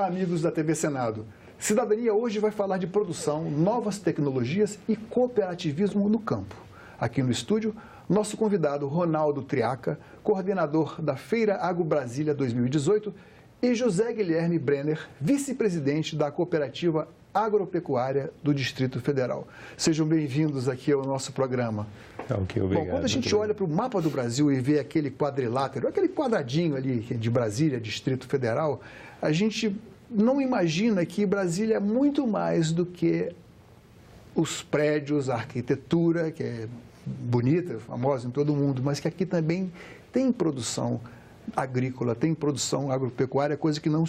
Olá, amigos da TV Senado. Cidadania hoje vai falar de produção, novas tecnologias e cooperativismo no campo. Aqui no estúdio, nosso convidado Ronaldo Triaca, coordenador da Feira Agro Brasília 2018, e José Guilherme Brenner, vice-presidente da Cooperativa Agropecuária do Distrito Federal. Sejam bem-vindos aqui ao nosso programa. Ok, obrigado. Bom, quando a gente olha para o mapa do Brasil e vê aquele quadrilátero, aquele quadradinho ali de Brasília, Distrito Federal, a gente não imagina que Brasília é muito mais do que os prédios, a arquitetura, que é bonita, famosa em todo mundo, mas que aqui também tem produção agrícola, tem produção agropecuária, coisa que não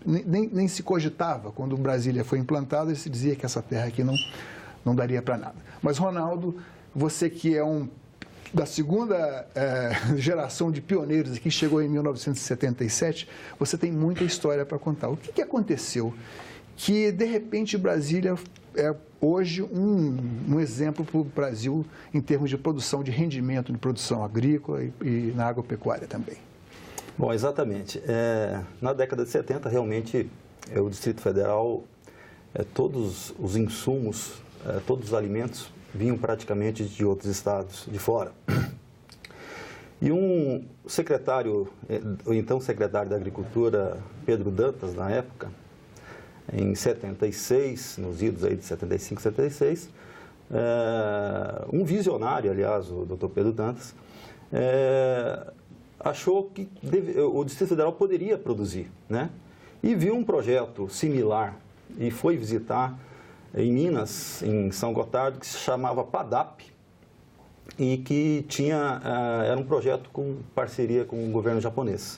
nem se cogitava. Quando Brasília foi implantada, se dizia que essa terra aqui não daria para nada. Mas, Ronaldo, você que é da segunda geração de pioneiros aqui, chegou em 1977, você tem muita história para contar. O que aconteceu que, de repente, Brasília é hoje um exemplo para o Brasil em termos de produção, de rendimento, de produção agrícola e na agropecuária também? Bom, exatamente. Na década de 70, realmente, o Distrito Federal, todos os insumos, todos os alimentos vinham praticamente de outros estados de fora. E um secretário, o então secretário da Agricultura, Pedro Dantas, na época, em 76, nos idos aí de 75, 76, um visionário, aliás, o Dr. Pedro Dantas, achou que o Distrito Federal poderia produzir, né? E viu um projeto similar e foi visitar em Minas, em São Gotardo, que se chamava PADAP e que era um projeto com parceria com o governo japonês.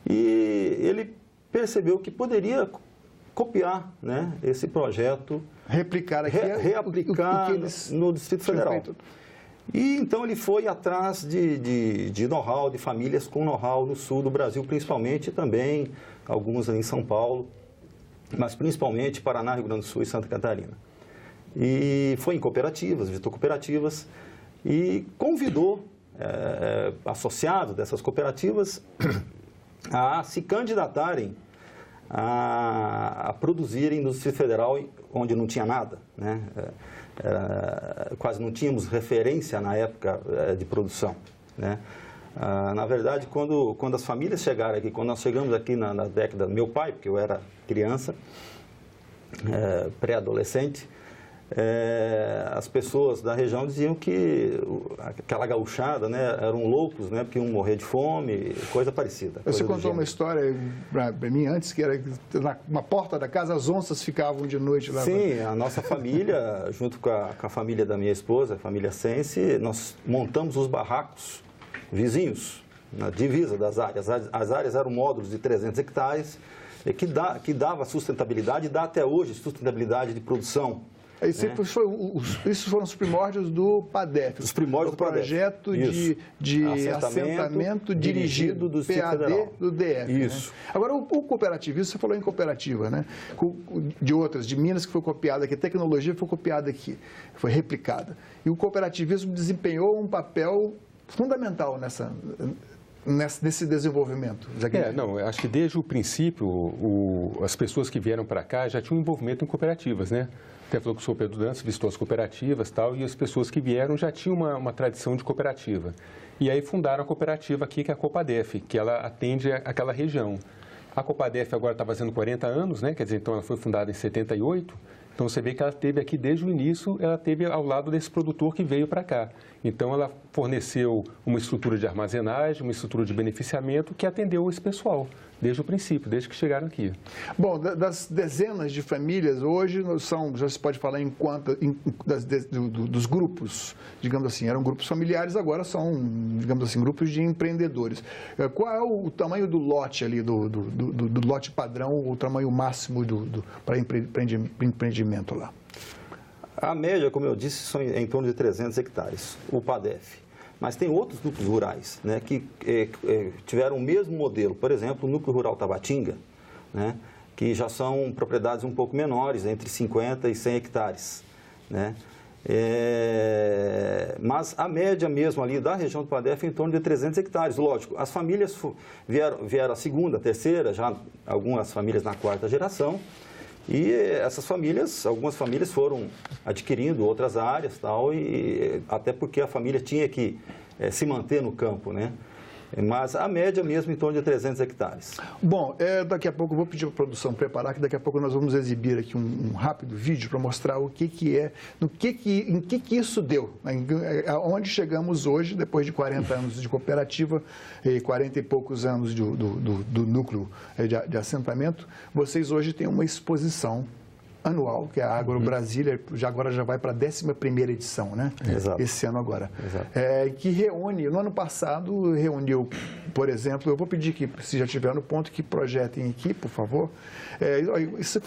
E ele percebeu que poderia copiar, né, esse projeto, reaplicar no Distrito Federal. E então ele foi atrás de know-how, de famílias com know-how no sul do Brasil, principalmente também algumas ali em São Paulo, mas principalmente Paraná, Rio Grande do Sul e Santa Catarina. E foi em cooperativas, visitou cooperativas e convidou associados dessas cooperativas a se candidatarem a produzirem no Distrito Federal, onde não tinha nada, né? Quase não tínhamos referência na época de produção, né? Na verdade, quando as famílias chegaram aqui, quando nós chegamos aqui na década, meu pai, porque eu era criança, pré-adolescente, as pessoas da região diziam que aquela gauchada, né, eram loucos, né, porque iam morrer de fome, coisa parecida. Você contou uma história para mim antes, que era na porta da casa as onças ficavam de noite lá. Sim, a nossa família, junto com a família da minha esposa, a família Sense, nós montamos os barracos vizinhos, na divisa das áreas. As áreas eram módulos de 300 hectares, que dava sustentabilidade e dá até hoje sustentabilidade de produção. Isso foram os primórdios do PADEF, os primórdios do projeto de assentamento dirigido do PAD do DF. Isso. Né? Agora, o cooperativismo, você falou em cooperativa, né? De outras, de Minas, que foi copiada aqui, a tecnologia foi copiada aqui, foi replicada. E o cooperativismo desempenhou um papel fundamental nesse desenvolvimento. Eu acho que desde o princípio, as pessoas que vieram para cá já tinham envolvimento em cooperativas, né? Até falou que o senhor Pedro Dantas visitou as cooperativas e as pessoas que vieram já tinham uma tradição de cooperativa. E aí fundaram a cooperativa aqui, que é a Copadef, que ela atende aquela região. A Copadef agora está fazendo 40 anos, né? Quer dizer, então ela foi fundada em 78. Então você vê que ela teve aqui desde o início, ela teve ao lado desse produtor que veio para cá. Então ela forneceu uma estrutura de armazenagem, uma estrutura de beneficiamento que atendeu esse pessoal, desde o princípio, desde que chegaram aqui. Bom, das dezenas de famílias, hoje já se pode falar dos grupos, digamos assim, eram grupos familiares, agora são, digamos assim, grupos de empreendedores. Qual é o tamanho do lote ali, do lote padrão, o tamanho máximo para empreendimento lá? A média, como eu disse, são em torno de 300 hectares, o PADEF. Mas tem outros núcleos rurais, né, que tiveram o mesmo modelo. Por exemplo, o núcleo rural Tabatinga, né, que já são propriedades um pouco menores, entre 50 e 100 hectares. Né? Mas a média mesmo ali da região do Padef é em torno de 300 hectares. Lógico, as famílias vieram a segunda, a terceira, já algumas famílias na quarta geração. E essas famílias, algumas famílias foram adquirindo outras áreas, tal, e até porque a família tinha que se manter no campo, né? Mas a média mesmo em torno de 300 hectares. Bom, daqui a pouco eu vou pedir para a produção preparar, que daqui a pouco nós vamos exibir aqui um rápido vídeo para mostrar o que é, em que isso deu, onde chegamos hoje, depois de 40 anos de cooperativa e 40 e poucos anos do núcleo de assentamento, vocês hoje têm uma exposição anual, que é a Agro Brasília, agora já vai para a 11ª edição, né? Exato. Esse ano agora. Exato. Que reúne, no ano passado, reuniu, por exemplo, eu vou pedir que, se já estiver no ponto, que projetem aqui, por favor.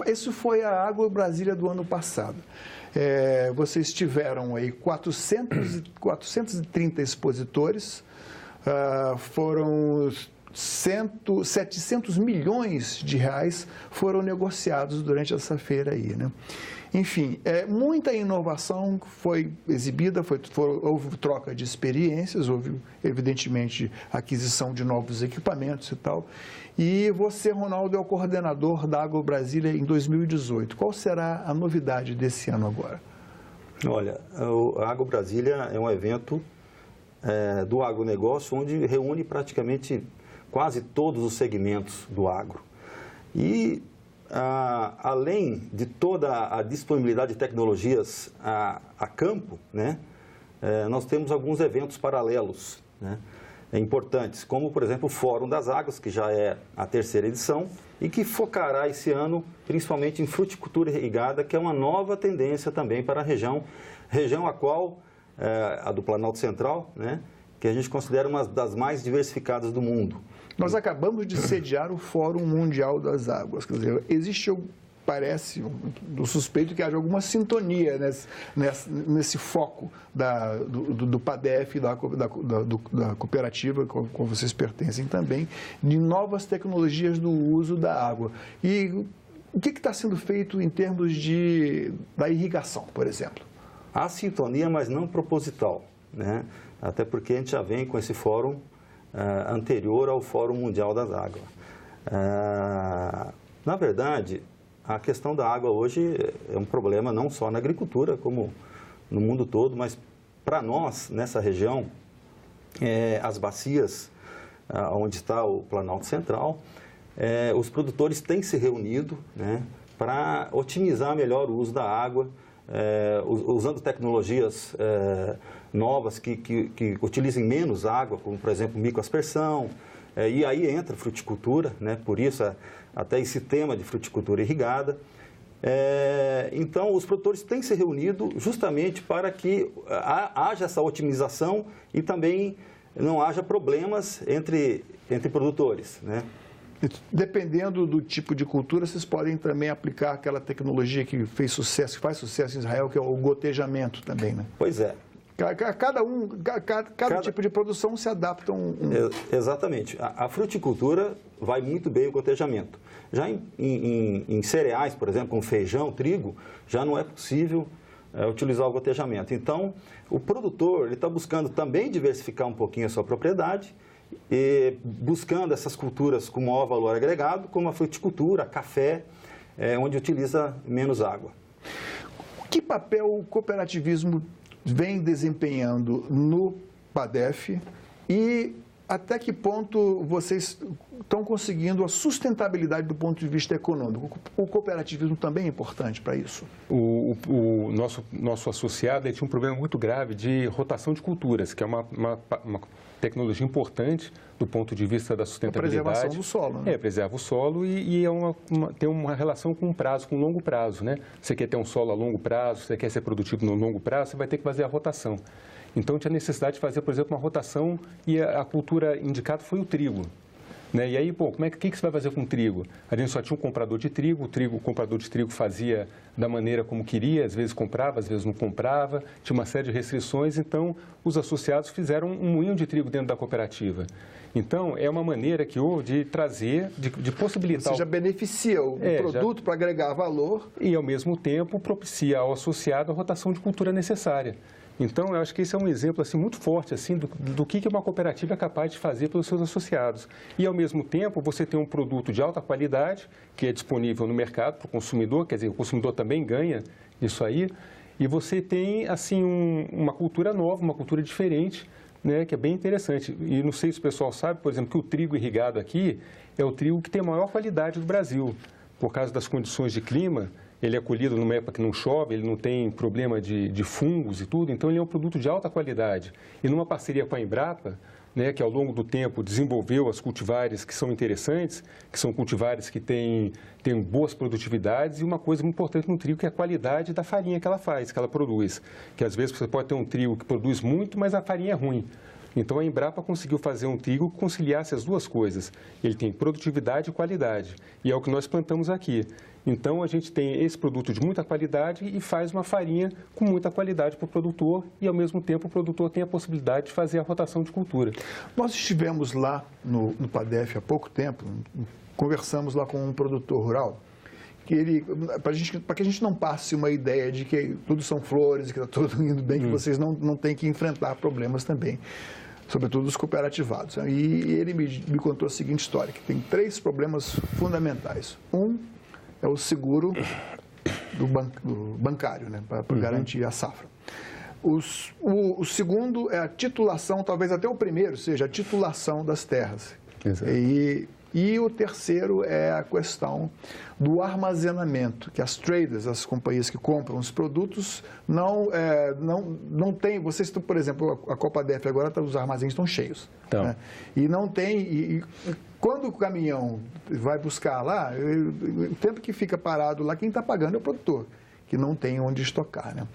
Isso foi a Agro Brasília do ano passado. Vocês tiveram aí 430 expositores, foram 700 milhões de reais foram negociados durante essa feira aí, né? Enfim, muita inovação foi exibida, houve troca de experiências, houve, evidentemente, aquisição de novos equipamentos e tal. E você, Ronaldo, é o coordenador da Agro Brasília em 2018. Qual será a novidade desse ano agora? Olha, a Agro Brasília é um evento do agronegócio onde reúne praticamente quase todos os segmentos do agro. E, além de toda a disponibilidade de tecnologias a campo, né, nós temos alguns eventos paralelos, né, importantes, como, por exemplo, o Fórum das Águas, que já é a 3ª edição, e que focará esse ano principalmente em fruticultura irrigada, que é uma nova tendência também para a região a qual, a do Planalto Central, né, que a gente considera uma das mais diversificadas do mundo. Nós acabamos de sediar o Fórum Mundial das Águas. Quer dizer, existe, parece, do suspeito que haja alguma sintonia nesse foco do PADEF, da cooperativa, com vocês pertencem também, de novas tecnologias do uso da água. E o que está sendo feito em termos da irrigação, por exemplo? Há sintonia, mas não proposital, né? Até porque a gente já vem com esse fórum anterior ao Fórum Mundial das Águas. Na verdade, a questão da água hoje é um problema não só na agricultura, como no mundo todo, mas para nós, nessa região, as bacias, onde está o Planalto Central, os produtores têm se reunido, né, para otimizar melhor o uso da água, usando tecnologias novas que utilizem menos água, como, por exemplo, microaspersão, e aí entra a fruticultura, né? Por isso até esse tema de fruticultura irrigada. Então, os produtores têm se reunido justamente para que haja essa otimização e também não haja problemas entre produtores, né? Dependendo do tipo de cultura, vocês podem também aplicar aquela tecnologia que faz sucesso em Israel, que é o gotejamento também, né? Pois é. Cada tipo de produção se adapta Exatamente. A fruticultura vai muito bem o gotejamento. Já em cereais, por exemplo, como feijão, trigo, já não é possível utilizar o gotejamento. Então, o produtor ele está buscando também diversificar um pouquinho a sua propriedade, e buscando essas culturas com maior valor agregado, como a fruticultura, café, onde utiliza menos água. Que papel o cooperativismo vem desempenhando no PADEF e até que ponto vocês estão conseguindo a sustentabilidade do ponto de vista econômico? O cooperativismo também é importante para isso? O nosso associado tinha um problema muito grave de rotação de culturas, que é uma tecnologia importante do ponto de vista da sustentabilidade. A preservação do solo, né? Preserva o solo e tem uma relação com com longo prazo, né? Você quer ter um solo a longo prazo, você quer ser produtivo no longo prazo, você vai ter que fazer a rotação. Então, tinha necessidade de fazer, por exemplo, uma rotação e a cultura indicada foi o trigo. Né? E aí, que você vai fazer com o trigo? A gente só tinha um comprador de trigo, o comprador de trigo fazia da maneira como queria, às vezes comprava, às vezes não comprava, tinha uma série de restrições, então os associados fizeram um moinho de trigo dentro da cooperativa. Então, é uma maneira que houve de trazer, de possibilitar... Ou seja, beneficia o produto para agregar valor. E, ao mesmo tempo, propicia ao associado a rotação de cultura necessária. Então, eu acho que esse é um exemplo assim, muito forte assim, do que uma cooperativa é capaz de fazer pelos seus associados. E, ao mesmo tempo, você tem um produto de alta qualidade, que é disponível no mercado para o consumidor, quer dizer, o consumidor também ganha isso aí, e você tem assim, uma cultura nova, uma cultura diferente, né, que é bem interessante. E não sei se o pessoal sabe, por exemplo, que o trigo irrigado aqui é o trigo que tem a maior qualidade do Brasil. Por causa das condições de clima, ele é colhido numa época que não chove, ele não tem problema de fungos e tudo, então ele é um produto de alta qualidade. E numa parceria com a Embrapa, né, que ao longo do tempo desenvolveu as cultivares que são interessantes, que são cultivares que têm boas produtividades, e uma coisa muito importante no trigo que é a qualidade da farinha que ela faz, que ela produz. Que às vezes você pode ter um trigo que produz muito, mas a farinha é ruim. Então a Embrapa conseguiu fazer um trigo que conciliasse as duas coisas. Ele tem produtividade e qualidade, e é o que nós plantamos aqui. Então a gente tem esse produto de muita qualidade e faz uma farinha com muita qualidade para o produtor, e ao mesmo tempo o produtor tem a possibilidade de fazer a rotação de cultura. Nós estivemos lá no PADEF há pouco tempo, conversamos lá com um produtor rural, que para que a gente não passe uma ideia de que tudo são flores, que está tudo indo bem, que vocês não têm que enfrentar problemas também, sobretudo os cooperativados. E ele me contou a seguinte história, que tem 3 problemas fundamentais. Um é o seguro do bancário, né, para garantir a safra. O segundo é a titulação, talvez até o primeiro seja a titulação das terras. Exato. E o terceiro é a questão do armazenamento, que as traders, as companhias que compram os produtos, não têm. Vocês estão, por exemplo, a Copadef agora, os armazéns estão cheios. Então. Né? E não tem. E quando o caminhão vai buscar lá, o tempo que fica parado lá, quem está pagando é o produtor, que não tem onde estocar. Né?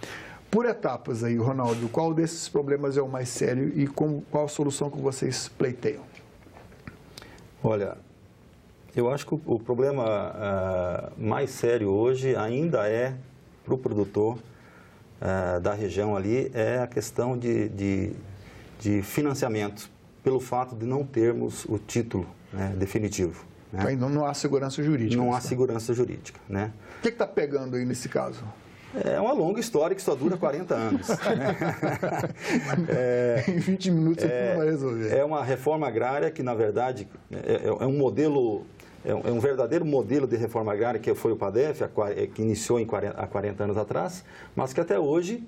Por etapas aí, Ronaldo, qual desses problemas é o mais sério e qual a solução que vocês pleiteiam? Olha, eu acho que o problema mais sério hoje ainda é para o produtor da região ali, é a questão de financiamento, pelo fato de não termos o título, né, definitivo. Né? Então, não há segurança jurídica. Não há segurança jurídica. Né? O que está pegando aí nesse caso? É uma longa história que só dura 40 anos. Né? Em 20 minutos você não vai resolver. É uma reforma agrária que, na verdade, é um modelo, é um verdadeiro modelo de reforma agrária, que foi o PADEF, que iniciou há 40 anos atrás, mas que até hoje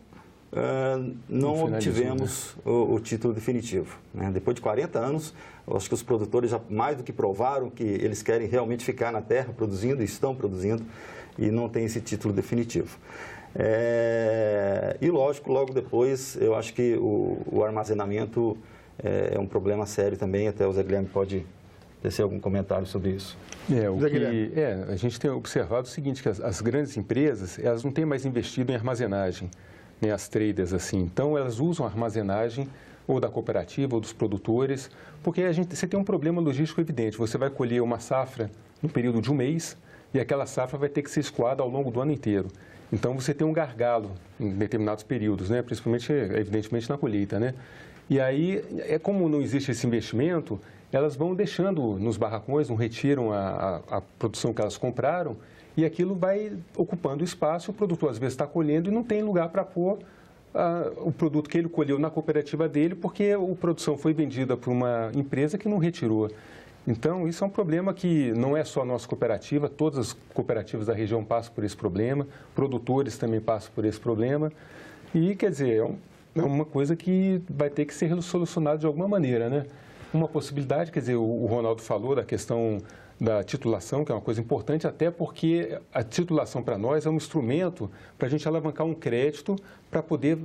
não obtivemos o título definitivo. Né? Depois de 40 anos, eu acho que os produtores já mais do que provaram que eles querem realmente ficar na terra produzindo, e estão produzindo, e não tem esse título definitivo. E lógico, logo depois, eu acho que o armazenamento é um problema sério também, até o Zé Guilherme pode tecer algum comentário sobre isso. A gente tem observado o seguinte, que as grandes empresas, elas não têm mais investido em armazenagem, né, as traders assim, então elas usam a armazenagem ou da cooperativa ou dos produtores, porque você tem um problema logístico evidente, você vai colher uma safra no período de um mês, e aquela safra vai ter que ser escoada ao longo do ano inteiro. Então, você tem um gargalo em determinados períodos, né? Principalmente, evidentemente, na colheita, né? E aí, como não existe esse investimento, elas vão deixando nos barracões, não retiram a produção que elas compraram, e aquilo vai ocupando espaço, o produtor às vezes está colhendo e não tem lugar para pôr o produto que ele colheu na cooperativa dele, porque a produção foi vendida por uma empresa que não retirou. Então, isso é um problema que não é só a nossa cooperativa, todas as cooperativas da região passam por esse problema, produtores também passam por esse problema. E, quer dizer, é uma coisa que vai ter que ser solucionada de alguma maneira, né? Uma possibilidade, quer dizer, o Ronaldo falou da questão da titulação, que é uma coisa importante, até porque a titulação para nós é um instrumento para a gente alavancar um crédito para poder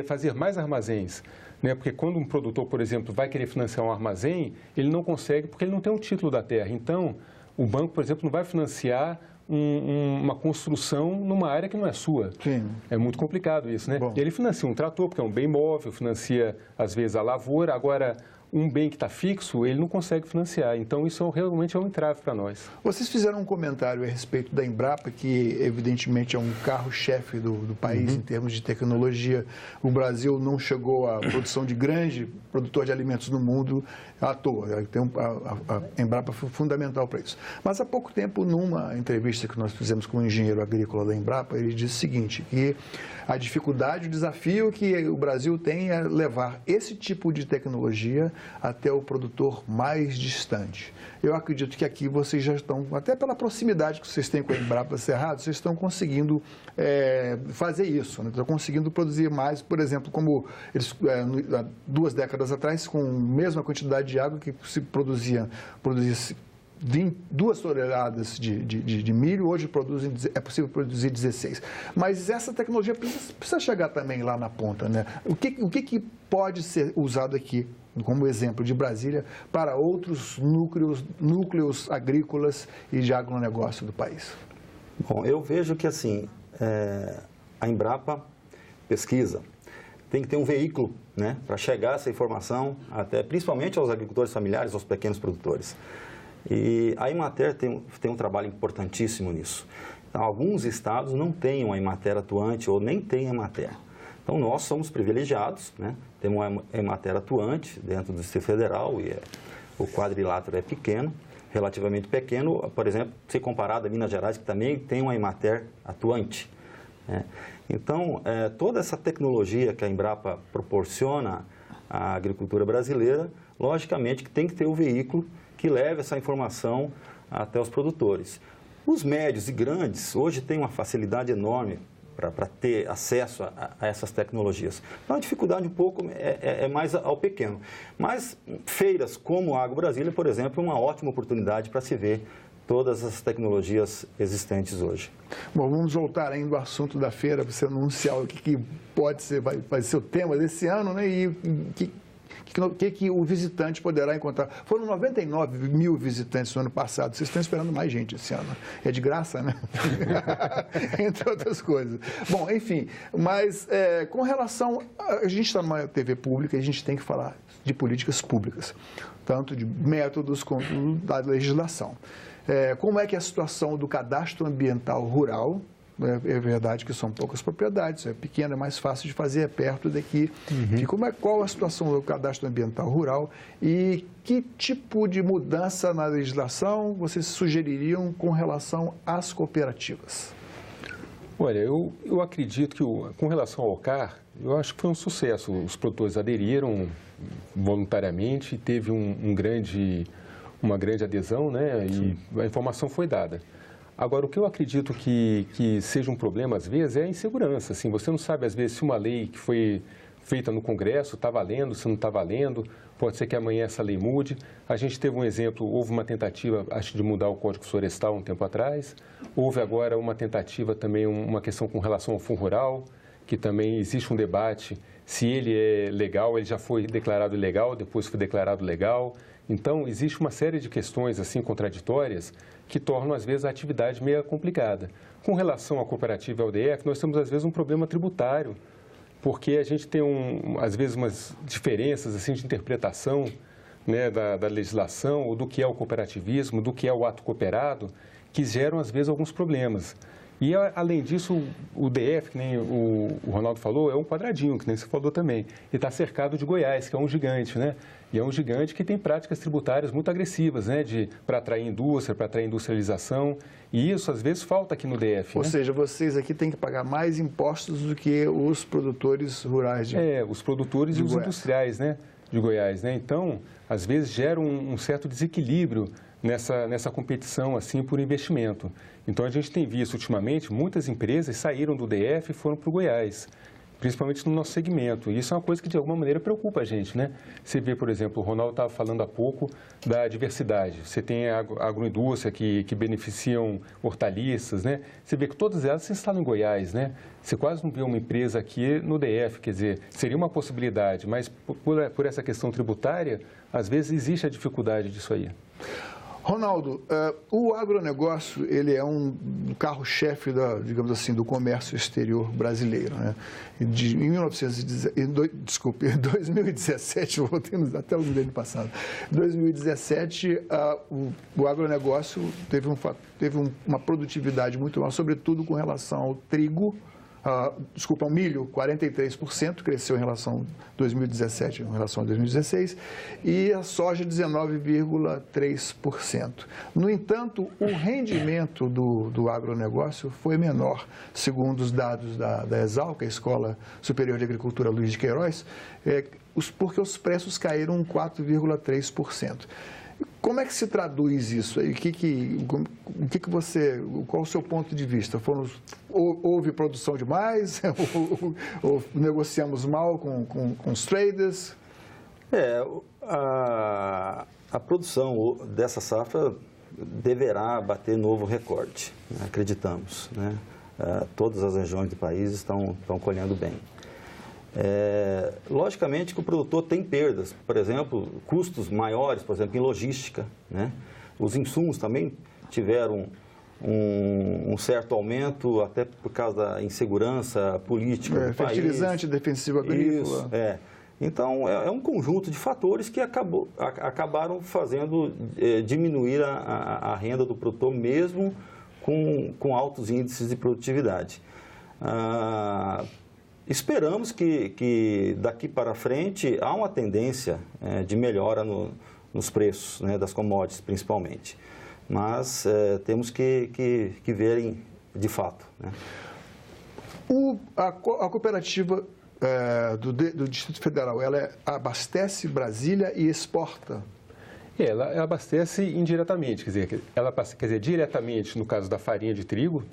fazer mais armazéns. Né? Porque quando um produtor, por exemplo, vai querer financiar um armazém, ele não consegue porque ele não tem um título da terra. Então, o banco, por exemplo, não vai financiar uma construção numa área que não é sua. Sim. É muito complicado isso, né? Bom. Ele financia um trator, porque é um bem móvel, financia, às vezes, a lavoura. Agora, um bem que está fixo, ele não consegue financiar. Então, isso realmente é um entrave para nós. Vocês fizeram um comentário a respeito da Embrapa, que evidentemente é um carro-chefe do país em termos de tecnologia. O Brasil não chegou à produção de grande produtor de alimentos no mundo à toa. A Embrapa foi fundamental para isso. Mas há pouco tempo, numa entrevista que nós fizemos com um engenheiro agrícola da Embrapa, ele disse o seguinte, que a dificuldade, o desafio que o Brasil tem é levar esse tipo de tecnologia até o produtor mais distante. Eu acredito que aqui vocês já estão, até pela proximidade que vocês têm com a Embrapa Cerrado, vocês estão conseguindo fazer isso, né? Estão conseguindo produzir mais, por exemplo, como eles, 2 décadas atrás, com a mesma quantidade de água que se produzia 2 toneladas de milho, hoje é possível produzir 16. Mas essa tecnologia precisa chegar também lá na ponta, né? O que pode ser usado aqui, como exemplo de Brasília, para outros núcleos agrícolas e de agronegócio do país? Bom, eu vejo que assim, a Embrapa pesquisa, tem que ter um veículo, né, para chegar essa informação, até, principalmente aos agricultores familiares, aos pequenos produtores. E a Emater tem um trabalho importantíssimo nisso. Então, alguns estados não têm uma Emater atuante ou nem têm Emater. Então, nós somos privilegiados, né? Temos uma Emater atuante dentro do Distrito Federal e o quadrilátero é pequeno, relativamente pequeno, por exemplo, se comparado a Minas Gerais, que também tem uma Emater atuante, né? Então, toda essa tecnologia que a Embrapa proporciona à agricultura brasileira, logicamente que tem que ter o veículo que leve essa informação até os produtores. Os médios e grandes hoje têm uma facilidade enorme para ter acesso a essas tecnologias. Então, a dificuldade um pouco é mais ao pequeno. Mas feiras como a Agro Brasília, por exemplo, é uma ótima oportunidade para se ver todas as tecnologias existentes hoje. Bom, vamos voltar ainda ao assunto da feira, para você anunciar o que pode ser, vai ser o tema desse ano, né? E que o visitante poderá encontrar. Foram 99 mil visitantes no ano passado, vocês estão esperando mais gente esse ano. É de graça, né? Entre outras coisas. Bom, enfim, mas com relação... A gente está numa TV pública e a gente tem que falar de políticas públicas, tanto de métodos quanto da legislação. Como é que é a situação do cadastro ambiental rural? É verdade que são poucas propriedades, é pequeno, é mais fácil de fazer, é perto daqui. Qual a situação do cadastro ambiental rural e que tipo de mudança na legislação vocês sugeririam com relação às cooperativas? Olha, eu acredito que com relação ao OCAR, eu acho que foi um sucesso. Os produtores aderiram voluntariamente, teve uma grande adesão, né? E a informação foi dada. Agora, o que eu acredito que seja um problema, às vezes, é a insegurança. Assim, você não sabe, às vezes, se uma lei que foi feita no Congresso está valendo, se não está valendo. Pode ser que amanhã essa lei mude. A gente teve um exemplo, houve uma tentativa, acho, de mudar o Código Florestal um tempo atrás. Houve agora uma tentativa também, uma questão com relação ao Fundo Rural, que também existe um debate se ele é legal, ele já foi declarado ilegal, depois foi declarado legal. Então, existe uma série de questões assim contraditórias que tornam, às vezes, a atividade meio complicada. Com relação à cooperativa e ao DF, nós temos, às vezes, um problema tributário, porque a gente tem, às vezes, umas diferenças assim, de interpretação, né, da legislação, ou do que é o cooperativismo, do que é o ato cooperado, que geram, às vezes, alguns problemas. E, além disso, o DF, que nem o Ronaldo falou, é um quadradinho, que nem você falou também. E está cercado de Goiás, que é um gigante, né? E é um gigante que tem práticas tributárias muito agressivas, né? Para atrair indústria, para atrair industrialização. E isso, às vezes, falta aqui no DF. Ou seja, vocês aqui têm que pagar mais impostos do que os produtores rurais os produtores e os industriais, né? De Goiás, né? Então, às vezes, gera um certo desequilíbrio nessa competição assim por investimento. Então, a gente tem visto ultimamente muitas empresas saíram do DF e foram para o Goiás, principalmente no nosso segmento. E isso é uma coisa que, de alguma maneira, preocupa a gente, né? Você vê, por exemplo, o Ronaldo estava falando há pouco da diversidade. Você tem a agroindústria que beneficiam hortaliças, né? Você vê que todas elas se instalam em Goiás, né? Você quase não vê uma empresa aqui no DF, quer dizer, seria uma possibilidade, mas por essa questão tributária, às vezes existe a dificuldade disso aí. Ronaldo, o agronegócio ele é um carro-chefe, digamos assim, do comércio exterior brasileiro, né? Em 2017, voltei até o ano passado, em 2017, o agronegócio teve uma produtividade muito maior, sobretudo com relação ao trigo. O milho, 43%, cresceu em relação a 2017 em relação a 2016, e a soja, 19,3%. No entanto, o rendimento do agronegócio foi menor, segundo os dados da ESAL, a Escola Superior de Agricultura Luiz de Queiroz, porque os preços caíram 4,3%. Como é que se traduz isso? Qual o seu ponto de vista? Houve produção demais? ou negociamos mal com os traders? A produção dessa safra deverá bater novo recorde, né? Acreditamos, né? Todas as regiões do país estão colhendo bem. Logicamente que o produtor tem perdas, por exemplo, custos maiores, por exemplo, em logística, né? Os insumos também tiveram um certo aumento, até por causa da insegurança política do país. Fertilizante, defensivo agrícola. Isso, Então, é um conjunto de fatores que acabaram fazendo diminuir a renda do produtor, mesmo com altos índices de produtividade. Esperamos que daqui para frente há uma tendência de melhora nos preços, né, das commodities, principalmente. Mas temos que verem de fato, né? A cooperativa do Distrito Federal, ela abastece Brasília e exporta? Ela abastece indiretamente, ela diretamente no caso da farinha de trigo,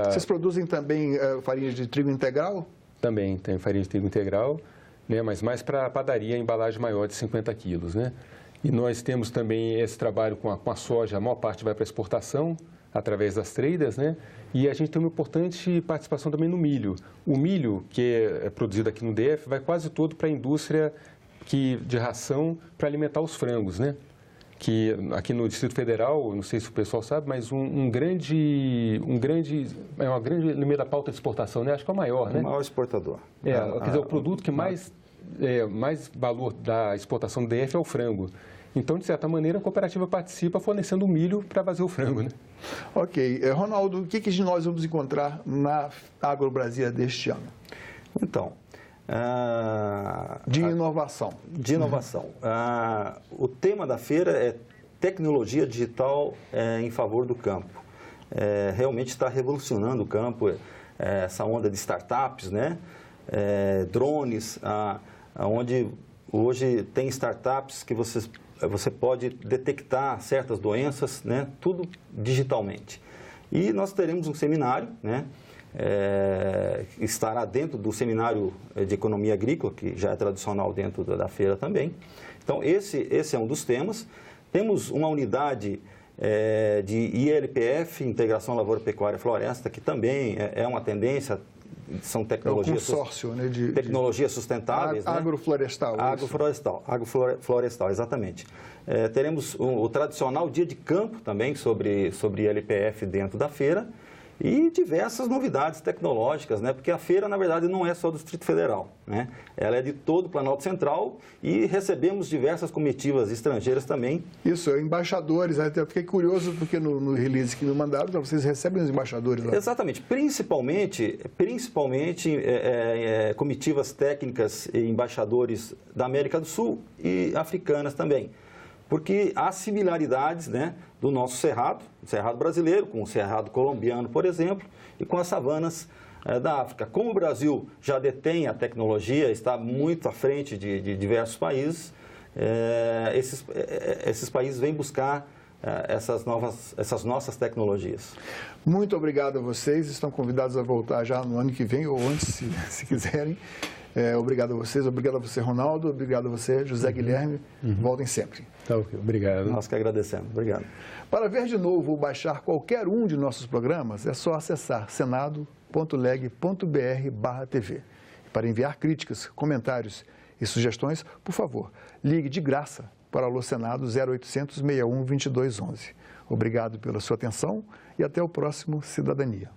Vocês produzem também farinha de trigo integral? Também tem farinha de trigo integral, né, mas mais para padaria, embalagem maior de 50 quilos, né? E nós temos também esse trabalho com a soja, a maior parte vai para exportação, através das traders, né? E a gente tem uma importante participação também no milho. O milho, que é produzido aqui no DF, vai quase todo para a indústria de ração para alimentar os frangos, né? Que aqui no Distrito Federal, não sei se o pessoal sabe, mas uma grande no meio da pauta de exportação, né? Acho que é o maior, né? O maior exportador. Quer dizer, o produto que mais valor da exportação do DF é o frango. Então, de certa maneira, a cooperativa participa fornecendo milho para fazer o frango, né? Ok. Ronaldo, o que nós vamos encontrar na AgroBrasília deste ano? Então, de inovação. De inovação. O tema da feira é tecnologia digital em favor do campo. Realmente está revolucionando o campo, essa onda de startups, né? Drones, onde hoje tem startups que você pode detectar certas doenças, né? Tudo digitalmente. E nós teremos um seminário, né? Estará dentro do seminário de economia agrícola, que já é tradicional dentro da feira também. Então, esse é um dos temas. Temos uma unidade de ILPF, Integração Lavoura, Pecuária e Floresta, que também é uma tendência, são tecnologias, consórcio, né, tecnologias sustentáveis. Agroflorestal. Né? Agroflorestal, exatamente. Teremos o tradicional dia de campo também sobre ILPF dentro da feira. E diversas novidades tecnológicas, né? Porque a feira, na verdade, não é só do Distrito Federal, né? Ela é de todo o Planalto Central e recebemos diversas comitivas estrangeiras também. Isso, embaixadores, né? Eu fiquei curioso porque no release que me mandaram, vocês recebem os embaixadores lá. Exatamente, principalmente comitivas técnicas e embaixadores da América do Sul e africanas também. Porque há similaridades, né, do nosso cerrado brasileiro, com o cerrado colombiano, por exemplo, e com as savanas da África. Como o Brasil já detém a tecnologia, está muito à frente de diversos países, esses países vêm buscar essas nossas tecnologias. Muito obrigado a vocês, estão convidados a voltar já no ano que vem, ou antes, se quiserem. Obrigado a vocês, obrigado a você, Ronaldo, obrigado a você, José Guilherme. Voltem sempre. Tá, ok, obrigado. Nós que agradecemos. Obrigado. Para ver de novo ou baixar qualquer um de nossos programas, é só acessar senado.leg.br/TV. Para enviar críticas, comentários e sugestões, por favor, ligue de graça para o Alô Senado 0800 61 2211. Obrigado pela sua atenção e até o próximo Cidadania.